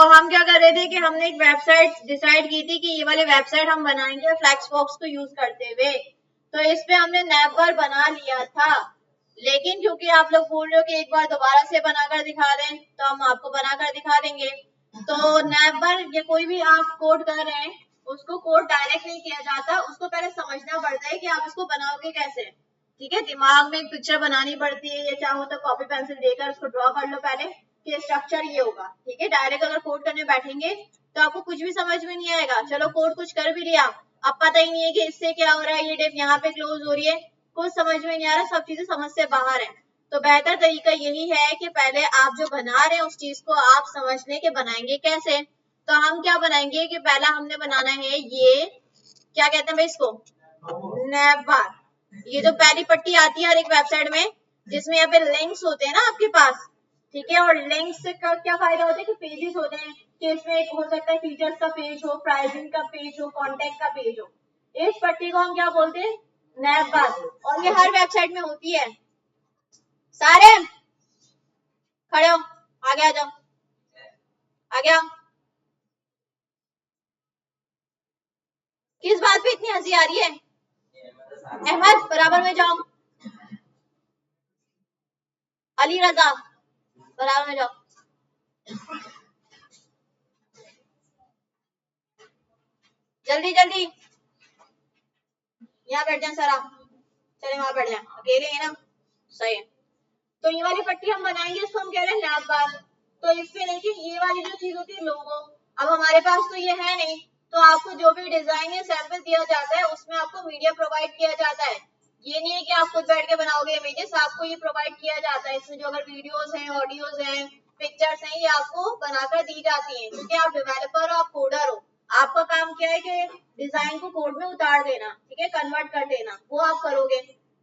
हम क्या कर रहे थे कि हमने एक वेबसाइट डिसाइड की थी कि ये वाली वेबसाइट हम बनाएंगे फ्लैक्सबॉक्स को यूज करते हुए। तो इस पे हमने नैपबार बना लिया था, लेकिन क्योंकि आप लोग बोल रहे हो कि एक बार दोबारा से बनाकर दिखा दें, तो हम आपको बनाकर दिखा देंगे। तो नैपबार ये कोई भी आप कोड कर रहे हैं, उसको कोड डायरेक्ट नहीं किया जाता, उसको पहले समझना पड़ता है कि आप इसको बनाओगे कैसे। ठीक है, दिमाग में एक पिक्चर बनानी पड़ती है, या चाहो तो कॉपी पेंसिल देकर उसको ड्रॉ कर लो पहले कि स्ट्रक्चर ये होगा। ठीक है, डायरेक्ट अगर कोड करने बैठेंगे तो आपको कुछ भी समझ में नहीं आएगा। चलो कोड कुछ कर भी लिया, अब पता ही नहीं है कि इससे क्या हो रहा है, ये डिव यहाँ पे क्लोज हो रही है, कुछ समझ में नहीं आ रहा, सब चीजें समझ से बाहर है। तो बेहतर तरीका यही है कि पहले आप जो बना रहे हैं उस चीज को आप समझ लें कि बनाएंगे कैसे। तो हम क्या बनाएंगे कि पहला हमने बनाना है ये, क्या कहते हैं भाई इसको, नैपबार। ये जो पहली पट्टी आती है हर एक वेबसाइट में, जिसमें यहाँ पे लिंक्स होते हैं ना आपके पास। ठीक है, और लिंक्स का क्या फायदा होता है कि पेजेस होते हैं, कि इसमें एक हो सकता है फीचर्स का पेज हो, प्राइसिंग का पेज हो, कॉन्टेक्ट का पेज हो। इस पट्टी को हम क्या बोलते हैं, नैपबार। और ये हर वेबसाइट में होती है। सारे खड़े हो, आगे आ जाओ, आगे आओ। किस बात पे इतनी हंसी आ रही है? अहमद बराबर में जाओ, अली रजा बराबर में जाओ। जल्दी जल्दी यहाँ बैठ जाए सर, आप चले वहां बैठ जाए, अकेले हैं ना, सही है। तो ये वाली पट्टी हम बनाएंगे, इसको हम कह रहे हैं नैपबार। तो इसमें देखिए ये वाली जो चीज होती है लोगो, अब हमारे पास तो ये है नहीं, तो आपको जो भी डिजाइन या सैंपल दिया जाता है उसमें आपको मीडिया प्रोवाइड किया जाता है। ये नहीं है कि आप खुद बैठ के बनाओगे इमेजेस, आपको ये प्रोवाइड किया जाता है। इसमें जो अगर वीडियोस हैं, ऑडियोज हैं, पिक्चर्स हैं, ये आपको बनाकर दी जाती हैं, क्योंकि आप डेवलपर हो, आप कोडर हो। आपका काम क्या है कि डिजाइन को कोड में उतार देना, ठीक है, कन्वर्ट कर देना, वो आप करोगे।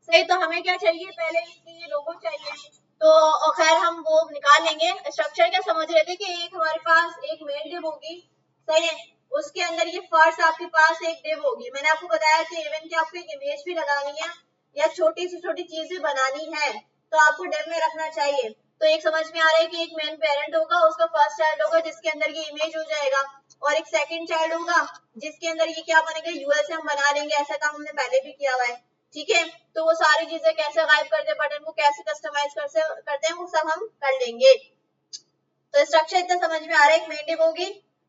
सही, तो हमें क्या चाहिए, पहले इसके लिए लोगो चाहिए। तो खैर हम वो निकाल लेंगे। स्ट्रक्चर क्या समझ रहे थे कि एक हमारे पास एक मेन डिव होगी, सही है, उसके अंदर ये फर्स्ट आपके पास एक डिव होगी। मैंने आपको बताया कि इवन कि आपको एक इमेज भी लगानी है या छोटी से छोटी चीजें बनानी है तो आपको डिव में रखना चाहिए। तो एक समझ में आ रहा है कि एक मेन पेरेंट होगा, उसका फर्स्ट चाइल्ड होगा जिसके अंदर ये इमेज हो जाएगा, और एक सेकंड चाइल्ड होगा जिसके अंदर ये क्या बनेगा, यूएल से हम बना लेंगे। ऐसा काम हमने पहले भी किया हुआ है। ठीक है, तो वो सारी चीजें कैसे गायब करते, बटन को कैसे कस्टमाइज करते हैं, वो सब हम कर लेंगे। तो स्ट्रक्चर इतना समझ में आ रहा है, एक मेन डिव होगी,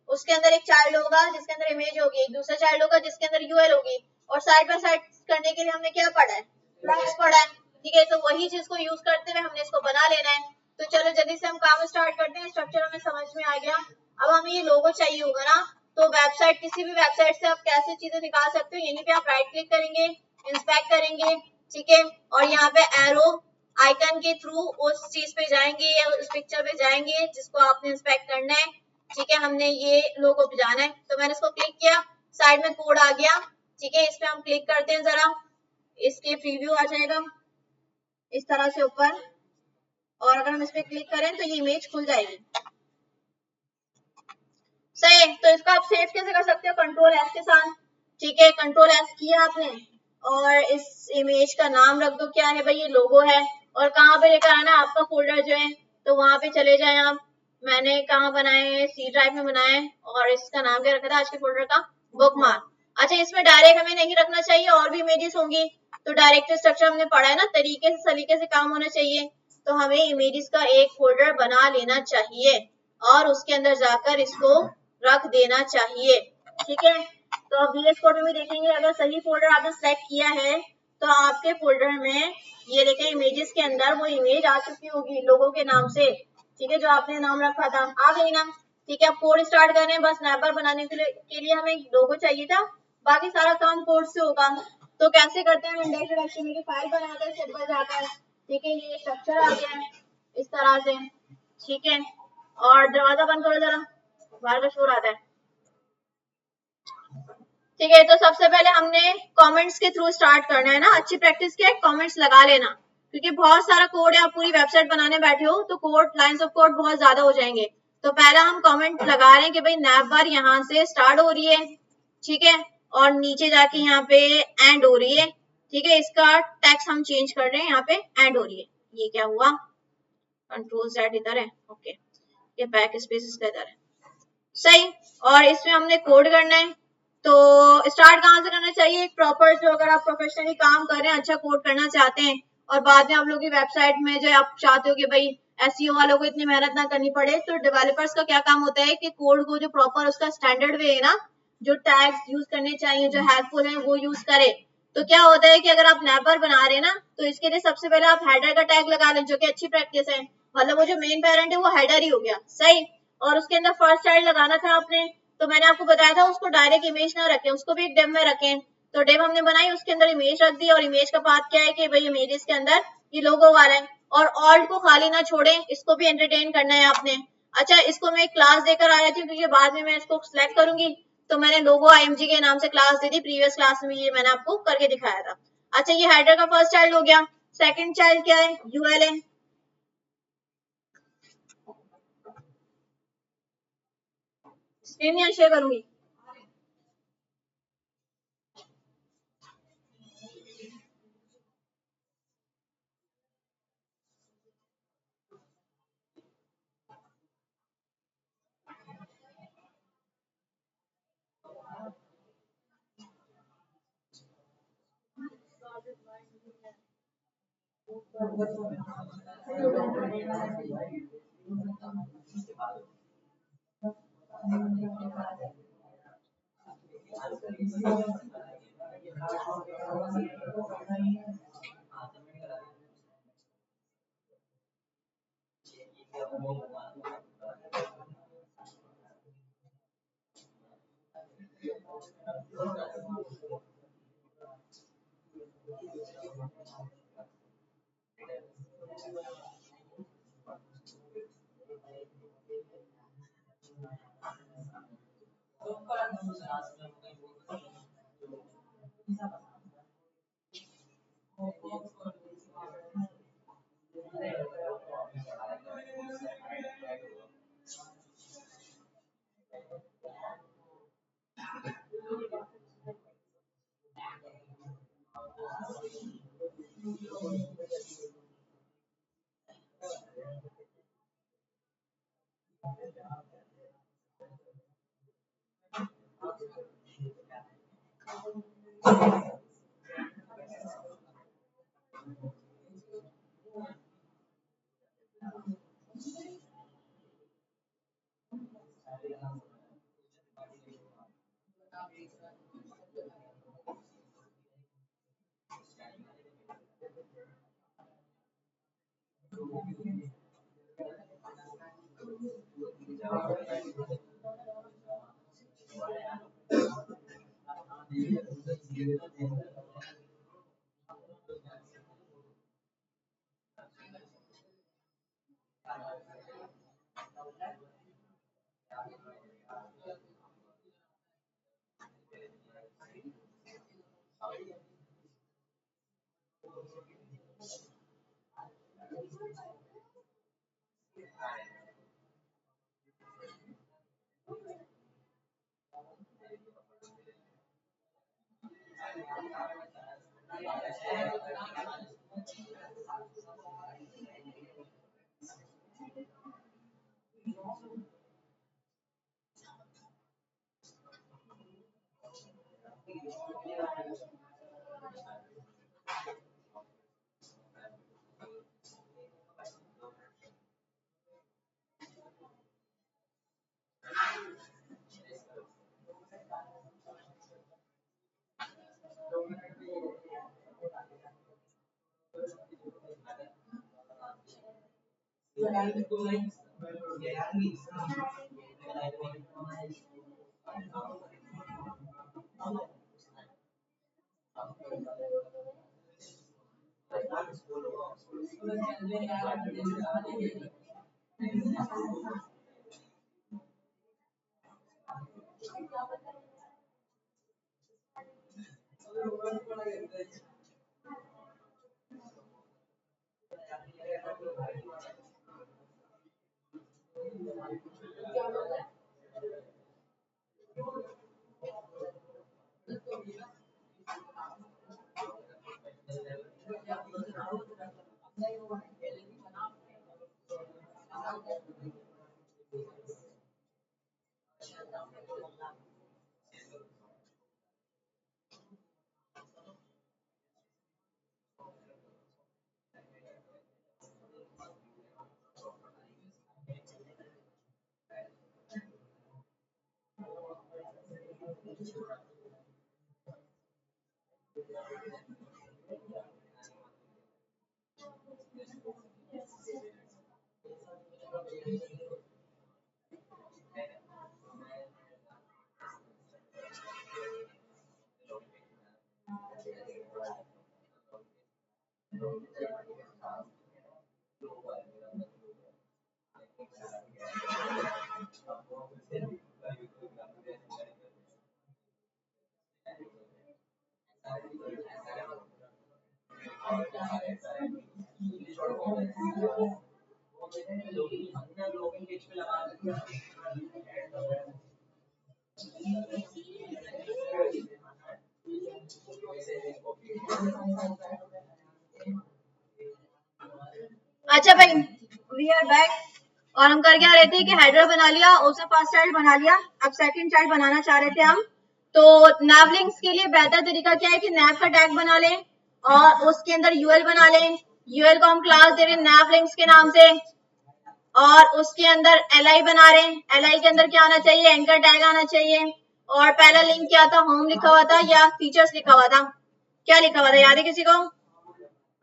उसके अंदर एक चाइल्ड होगा जिसके अंदर इमेज होगी, एक दूसरा चाइल्ड होगा जिसके अंदर यूएल होगी, और साइड बाय साइड करने के लिए हमने क्या पढ़ा है, फ्लैक्स पढ़ा है। ठीक है, तो वही चीज को यूज करते हुए हमने इसको बना लेना है। तो चलो जल्दी से हम काम स्टार्ट करते हैं। स्ट्रक्चर हमें समझ में आ गया, अब हमें ये लोगो चाहिए होगा ना। तो वेबसाइट, किसी भी वेबसाइट से आप कैसे चीजें निकाल सकते हो, यहीं पे आप राइट क्लिक करेंगे, इंस्पेक्ट करेंगे, ठीक है, और यहाँ पे एरो आइकन के थ्रू उस चीज पे जाएंगे या उस पिक्चर पे जाएंगे जिसको आपने इंस्पेक्ट करना है। ठीक है, हमने ये लोगो पे जाना है, तो मैंने इसको क्लिक किया, साइड में कोड आ गया। ठीक है, इस पे हम क्लिक करते हैं, जरा इसके प्रीव्यू आ जाएगा इस तरह से ऊपर, और अगर हम इस पे क्लिक करें तो ये इमेज खुल जाएगी। सही है, तो इसको आप सेव कैसे कर सकते हो, कंट्रोल एस के साथ। ठीक है, कंट्रोल एस किया आपने, और इस इमेज का नाम रख दो, क्या है भाई, ये लोगो है। और कहाँ पे लेकर आना आपका फोल्डर जो है, तो वहां पे चले जाए आप। मैंने कहाँ बनाए हैं, सी ड्राइव में बनाए, और इसका नाम क्या रखा था आज के फोल्डर का, बुकमार्क। अच्छा, इसमें डायरेक्ट हमें नहीं रखना चाहिए, और भी इमेजेस होंगी, तो डायरेक्ट स्ट्रक्चर हमने पढ़ा है ना, तरीके से सलीके से काम होना चाहिए। तो हमें इमेजेस का एक फोल्डर बना लेना चाहिए और उसके अंदर जाकर इसको रख देना चाहिए। ठीक है, तो अब VS कोड में भी देखेंगे, अगर सही फोल्डर आपने सेलेक्ट किया है तो आपके फोल्डर में ये देखें इमेजेस के अंदर वो इमेज आ चुकी होगी लोगों के नाम से। ठीक है, जो आपने नाम रखा था आ गई ना। ठीक है, अब कोड स्टार्ट करें, बस नैपर बनाने के लिए हमें लोगो चाहिए था, बाकी सारा काम कोड से होगा। तो कैसे करते हैं, इंडेक्स एचटीएमएल की फाइल बनाते हैं स्टेप बाय जाकर। ठीक है, ये स्ट्रक्चर आ गया है इस तरह से। ठीक है, और दरवाजा बंद करो जरा, बाहर का शोर आता है। ठीक है, तो सबसे पहले हमने कमेंट्स के थ्रू स्टार्ट करना है ना। अच्छी प्रैक्टिस क्या है, कमेंट्स लगा लेना, क्योंकि बहुत सारा कोड है, आप पूरी वेबसाइट बनाने बैठे हो तो कोड, लाइंस ऑफ कोड बहुत ज्यादा हो जाएंगे। तो पहला हम कमेंट लगा रहे हैं कि भाई नैपबार यहाँ से स्टार्ट हो रही है, ठीक है, और नीचे जाके यहाँ पे एंड हो रही है। ठीक है, इसका टेक्स्ट हम चेंज कर रहे हैं, यहाँ पे एंड हो रही है। ये क्या हुआ, कंट्रोल Z इधर है, ओके, ये बैक स्पेस इसका इधर है। सही। और इसमें हमने कोड करना है, तो स्टार्ट कहाँ से करना चाहिए? एक प्रॉपर, जो अगर आप प्रोफेशनली काम कर रहे हैं, अच्छा कोड करना चाहते हैं और बाद में आप लोग की वेबसाइट में जो आप चाहते हो कि भाई एसईओ वालों को इतनी मेहनत ना करनी पड़े, तो डेवलपर्स का क्या काम होता है कि कोड को जो प्रॉपर उसका स्टैंडर्ड वे है ना, जो टैग्स यूज करने चाहिए जो हेल्पफुल है वो यूज करे। तो क्या होता है कि अगर आप नैपर बना रहे हैं ना, तो इसके लिए सबसे पहले आप हेडर का टैग लगा लें, जो कि अच्छी प्रैक्टिस है। मतलब वो जो मेन पेरेंट है वो हेडर ही हो गया, सही। और उसके अंदर फर्स्ट चाइल्ड लगाना था आपने, तो मैंने आपको बताया था उसको डायरेक्ट इमेज ना रखें, उसको भी एक डेम में रखें। तो डेम हमने बनाई, उसके अंदर इमेज रख दी, और इमेज का पाथ क्या है कि भाई इमेजेस के अंदर ये लोगो वाला है। और ऑल्ट को खाली ना छोड़ें, इसको भी एंटरटेन करना है आपने। अच्छा, इसको मैं एक क्लास देकर आ रही थी, क्योंकि बाद में मैं इसको सिलेक्ट करूंगी, तो मैंने लोगो आईएमजी के नाम से क्लास दे दी। प्रीवियस क्लास में ये मैंने आपको करके दिखाया था। अच्छा, ये हेडर का फर्स्ट चाइल्ड हो गया। सेकंड चाइल्ड क्या है? यूएलएन। स्क्रीन यहाँ शेयर करूंगी। अच्छा भाई, वी आर बैक। और हम कर क्या रहे थे कि हेडर बना लिया, उससे फर्स्ट चाइल्ड बना लिया, अब सेकंड चाइल्ड बनाना चाह रहे थे हम। तो नैव लिंक्स के लिए बेहतर तरीका क्या है कि नैव का टैग बना लें और उसके अंदर यूएल बना लें। यूएल को हम क्लास दे रहे हैं नैव लिंक्स के नाम से, और उसके अंदर एलआई बना रहे हैं। एलआई के अंदर क्या आना चाहिए, एंकर टैग आना चाहिए। और पहला लिंक क्या था, होम लिखा हुआ था या फीचर्स लिखा हुआ था? क्या लिखा हुआ था, याद है किसी को?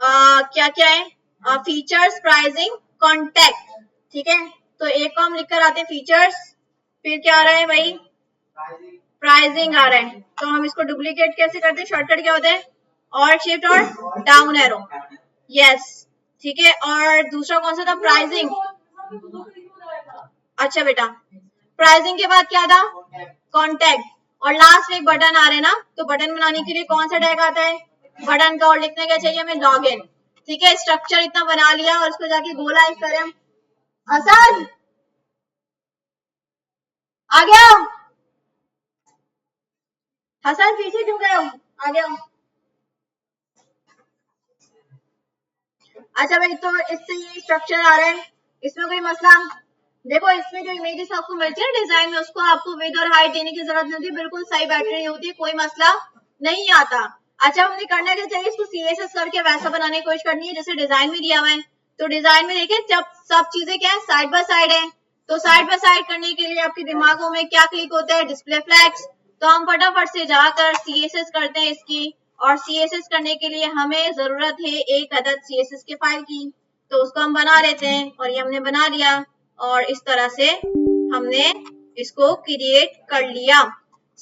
क्या क्या है, फीचर्स, प्राइसिंग, कॉन्टेक्ट। ठीक है, तो एक को हम लिख कर आते हैं फीचर्स, फिर क्या आ रहा है भाई, प्राइसिंग आ रहा है। तो हम इसको डुप्लीकेट कैसे करते हैं, शॉर्टकट क्या होता है, और शिफ्ट और डाउन एरो। यस, ठीक है। और दूसरा कौन सा था, प्राइसिंग। अच्छा बेटा, प्राइसिंग के बाद क्या था, कॉन्टेक्ट। और लास्ट में एक बटन आ रहे हैं ना, तो बटन बनाने के लिए कौन सा टैग आता है, बटन का। और लिखने क्या चाहिए हमें, लॉग इन। ठीक है, स्ट्रक्चर इतना बना लिया और इसको जाके गोला एक करें हम। हसन आ गया, हसन पीछे क्यों गए हो, आ गया। अच्छा भाई, तो इससे ये स्ट्रक्चर आ रहा है, इसमें कोई मसला? देखो, इसमें जो इमेजेस आपको मिलती है डिजाइन में, उसको आपको विड्थ और हाइट देने की जरूरत नहीं होती, बिल्कुल सही बैठ रही होती, कोई मसला नहीं आता। अच्छा, हमने करना क्या चाहिए, इसको सीएसएस करके वैसा बनाने की कोशिश करनी है जैसे डिजाइन में दिया हुआ है। तो डिजाइन में देखिए, जब सब चीजें क्या है, साइड बाय साइड है। तो साइड बाय साइड करने के लिए आपके दिमागों में क्या क्लिक होता है, डिस्प्ले फ्लैग्स। तो हम फटाफट से जाकर सीएसएस करते हैं इसकी। और सीएसएस करने के लिए हमें जरूरत है एक अदद सीएसएस के फाइल की, तो उसको हम बना लेते हैं। और ये हमने बना लिया और इस तरह से हमने इसको क्रिएट कर लिया।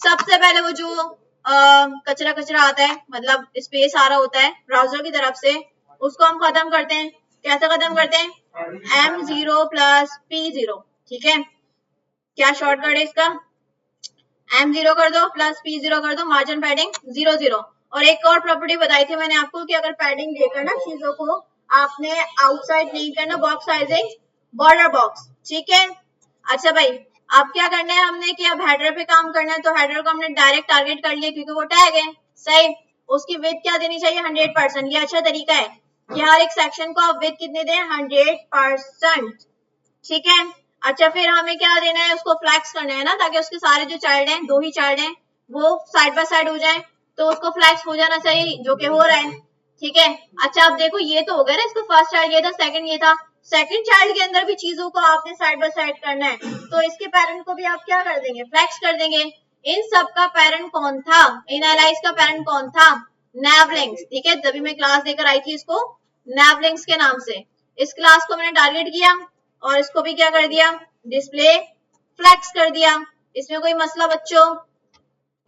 सबसे पहले वो जो कचरा कचरा आता है, मतलब स्पेस आ रहा होता है ब्राउजर की तरफ से, उसको हम खत्म करते हैं। कैसे खत्म करते हैं, M0 प्लस P0। ठीक है, क्या शॉर्टकट है इसका, M0 कर दो प्लस P0 कर दो, मार्जिन पैडिंग 0 0। और एक और प्रॉपर्टी बताई थी मैंने आपको कि अगर पैडिंग देकर ना चीजों को, आपने आउटसाइड नहीं करना, बॉक्स साइजिंग बॉर्डर बॉक्स। ठीक है, अच्छा भाई, अब क्या करना है हमने कि अब हेडर पे काम करना है। तो हेडर को हमने डायरेक्ट टारगेट कर लिया क्योंकि वो टैग है, सही। उसकी विड्थ क्या देनी चाहिए, 100%। ये अच्छा तरीका है कि हर एक सेक्शन को आप विड्थ कितने दें, 100%। ठीक है, अच्छा, फिर हमें क्या देना है, उसको फ्लैक्स करना है ना, ताकि उसके सारे जो चाइल्ड हैं, दो ही चाइल्ड हैं, वो साइड बाय साइड हो जाए। तो उसको फ्लैक्स हो जाना चाहिए, जो कि हो रहा है। ठीक है, अच्छा, अब देखो, ये तो हो गया ना, इसको फर्स्ट चाइल्ड ये था, सेकंड ये था। सेकंड चाइल्ड के अंदर भी चीजों को आपने साइड बाय साइड करना है, तो इसके पेरेंट को भी आप क्या कर देंगे, फ्लैक्स कर देंगे। इन सब का पेरेंट कौन था, इन एलाइज का पेरेंट कौन था, नैवलिंक्स। ठीक है, तभी मैं क्लास देकर आई थी इसको नैवलिंक्स के नाम से। इस क्लास को मैंने टारगेट किया और इसको भी क्या कर दिया, डिस्प्ले फ्लैक्स कर दिया। इसमें कोई मसला बच्चों?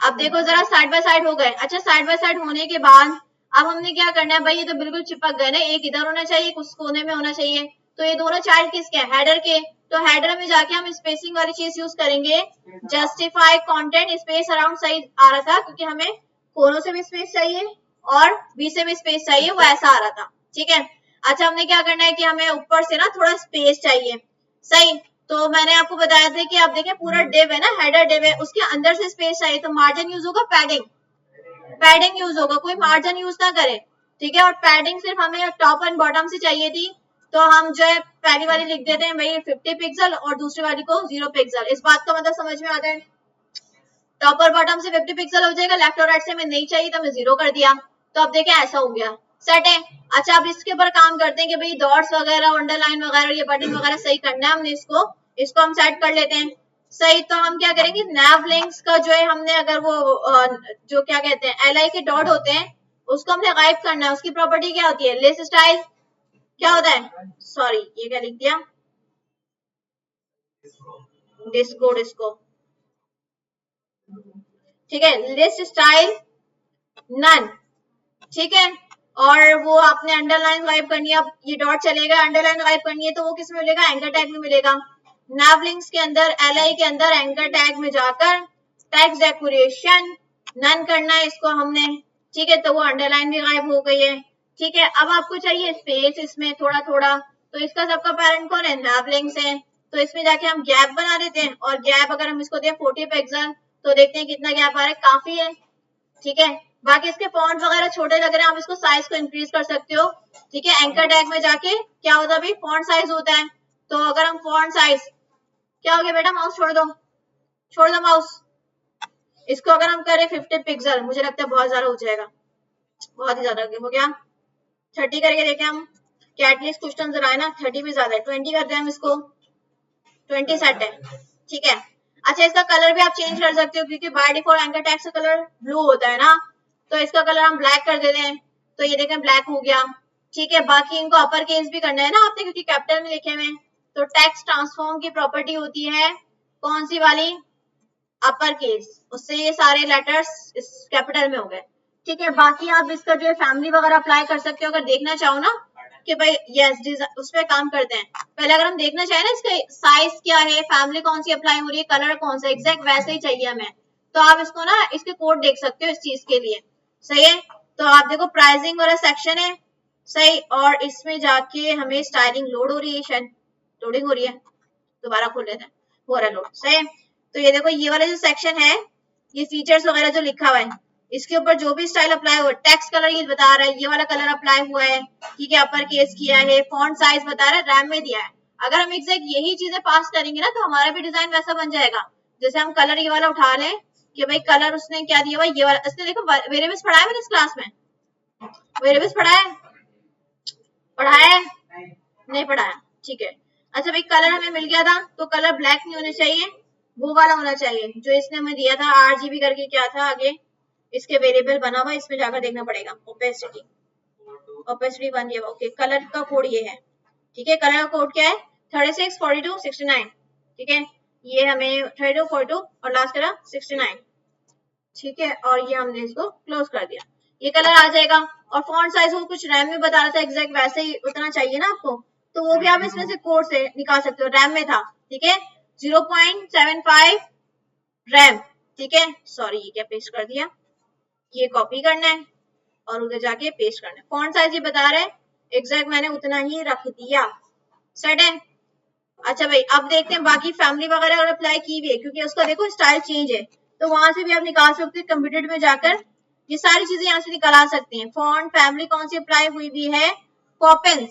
अब देखो जरा, साइड बाय साइड हो गए। अच्छा, साइड बाय साइड होने के बाद अब हमने क्या करना है भाई, ये तो बिल्कुल चिपक गए ना, एक इधर होना चाहिए, कुछ कोने में होना चाहिए। तो ये दोनों चाइल्ड किसके हैं, हेडर के। तो हेडर में जाके हम स्पेसिंग वाली चीज यूज करेंगे, जस्टिफाई कंटेंट स्पेस अराउंड। सही आ रहा था क्योंकि हमें कोनों से भी स्पेस चाहिए और बीच से भी स्पेस चाहिए, वो ऐसा आ रहा था। ठीक है, अच्छा, हमने क्या करना है कि हमें ऊपर से ना थोड़ा स्पेस चाहिए, सही। तो मैंने आपको बताया था कि आप देखें, पूरा डिव है ना, हेडर डिव है, उसके अंदर से स्पेस चाहिए, तो मार्जिन यूज होगा, पैडिंग, पैडिंग यूज होगा, कोई मार्जिन यूज ना करे। ठीक है, और पैडिंग सिर्फ हमें टॉप एंड बॉटम से चाहिए थी, तो हम जो है पहली वाली लिख देते हैं भाई 50 पिक्सल और दूसरी वाली को 0 पिक्सल। इस बात का मतलब समझ में आता है, टॉप और बॉटम से 50 पिक्सल हो जाएगा, लेफ्ट और राइट से हमें नहीं चाहिए तो हमें 0 कर दिया। तो अब देखें, ऐसा हो गया, सेट है। अच्छा, अब इसके ऊपर काम करते हैं कि भाई डॉट्स वगैरह, अंडरलाइन वगैरह, ये बटन वगैरह सही करना है हमने, इसको हम सेट कर लेते हैं, सही। तो हम क्या करेंगे, नैव लिंक्स का जो है हमने, अगर वो जो क्या कहते हैं एलआई के डॉट होते हैं, उसको हमने गायब करना है। उसकी प्रॉपर्टी क्या होती है, लिस्ट स्टाइल क्या होता है, सॉरी ये क्या लिख दिया, डिस्को डिस्को। ठीक है, लिस्ट स्टाइल नन। ठीक है, और वो आपने अंडरलाइन गायब करनी है, अब ये डॉट चलेगा, अंडरलाइन गायब करनी है तो वो किस में मिलेगा, एंकर टैग में मिलेगा। nav links के अंदर li के अंदर एंकर टैग में जाकर टेक्स्ट डेकोरेशन नन करना है इसको हमने, ठीक है, तो वो अंडरलाइन भी गायब हो गई है। ठीक है, अब आपको चाहिए स्पेस इसमें थोड़ा थोड़ा, तो इसका सबका पेरेंट कौन है, nav links है, तो इसमें जाके हम गैप बना देते हैं और गैप अगर हम इसको दें 40 पिक्सल तो देखते हैं कितना गैप आ रहा है, काफी है। ठीक है, बाकी इसके फॉन्ट वगैरह छोटे लग रहे हैं, आप इसको साइज को इंक्रीज कर सकते हो। ठीक है, एंकर टैग में जाके क्या होता है, फॉन्ट साइज होता है, तो अगर हम फॉन्ट साइज, क्या हो गया बेटा, माउस छोड़ दो, छोड़ दो माउस, इसको अगर हम करें 50 पिक्सल, मुझे लगता है बहुत ज्यादा हो जाएगा, बहुत ही ज्यादा हो गया, 30 करके देखें हम, क्या एटलीस्ट कुछ तो नजर आए ना, 30 भी ज्यादा है, 20 करते हैं हम इसको, 20 सेट है। ठीक है, अच्छा इसका कलर भी आप चेंज कर सकते हो क्योंकि बाय डिफॉल्ट एंकर टैग का कलर ब्लू होता है ना, तो इसका कलर हम ब्लैक कर देते हैं, तो ये देखें ब्लैक हो गया। ठीक है, बाकी इनको अपर केस भी करना है ना आपने क्योंकि कैपिटल में लिखे हुए हैं, तो टेक्स्ट ट्रांसफॉर्म की प्रॉपर्टी होती है कौन सी वाली, अपर केस, उससे ये सारे लेटर्स इस कैपिटल में हो गए। ठीक है, बाकी आप इसका जो है फैमिली वगैरह अप्लाई कर सकते हो अगर देखना चाहो ना कि भाई यस उस पर काम करते हैं, पहले अगर हम देखना चाहें ना इसका साइज क्या है, फैमिली कौन सी अप्लाई हो रही है, कलर कौन सा, एग्जैक्ट वैसे ही चाहिए हमें, तो आप इसको ना इसके कोड देख सकते हो इस चीज के लिए। सही है, तो आप देखो प्राइसिंग वाला सेक्शन है, सही, और इसमें जाके हमें स्टाइलिंग लोड हो रही है, शायद लोडिंग हो रही है, दोबारा खोल लेते हैं, हो रहा है लोड, सही है। तो ये देखो ये वाला जो सेक्शन है, ये फीचर्स वगैरह जो लिखा हुआ है, इसके ऊपर जो भी स्टाइल अप्लाई हुआ है, टेक्स्ट कलर ये बता रहा है, ये वाला कलर अप्लाई हुआ है, ठीक है, अपर केस किया है, फॉन्ट साइज बता रहा है, रैम में दिया है। अगर हम एग्जैक्ट यही चीजें पास करेंगे ना तो हमारा भी डिजाइन वैसा बन जाएगा। जैसे हम कलर ये वाला उठा लें कि भाई कलर उसने क्या दिया हुआ, ये वाला, इसने देखो वेरिएबल्स पढ़ा है मैंने इस क्लास में, वेरिएबल्स पढ़ाया है, नहीं पढ़ाया, ठीक है। अच्छा भाई कलर हमें मिल गया था, तो कलर ब्लैक नहीं होना चाहिए, वो वाला होना चाहिए जो इसने हमें दिया था, RGB करके क्या था आगे इसके वेरिएबल बना हुआ, इसमें जाकर देखना पड़ेगा, ओपेसिटी, ओपेसिटी बन गया, ओके, कलर का कोड ये है, ठीक है, कलर का कोड क्या है 36 42 69, ठीक है, ये हमें 32 42 और लास्ट करा 69, ठीक है, और ये हमने इसको क्लोज कर दिया, ये कलर आ जाएगा। और फॉन्ट साइज को कुछ रैम में बता रहा था, एग्जैक्ट वैसे ही उतना चाहिए ना आपको, तो वो भी आप इसमें से कोड से निकाल सकते हो, रैम में था, ठीक है, 0.75 रैम, ठीक है, सॉरी ये क्या पेस्ट कर दिया, ये कॉपी करना है और उधर जाके पेस्ट करना है, फॉन्ट साइज ये बता रहे हैं, एग्जैक्ट मैंने उतना ही रख दिया, सेट है। अच्छा भाई अब देखते हैं बाकी फैमिली वगैरह अगर अप्लाई की हुई है, क्योंकि उसका देखो स्टाइल चेंज है, तो वहां से भी आप निकाल सकते हैं, कंप्यूटर में जाकर ये सारी चीजें यहाँ से निकाल सकते हैं, फॉन्ट फैमिली कौन सी अप्लाई हुई भी है, पॉपेंस,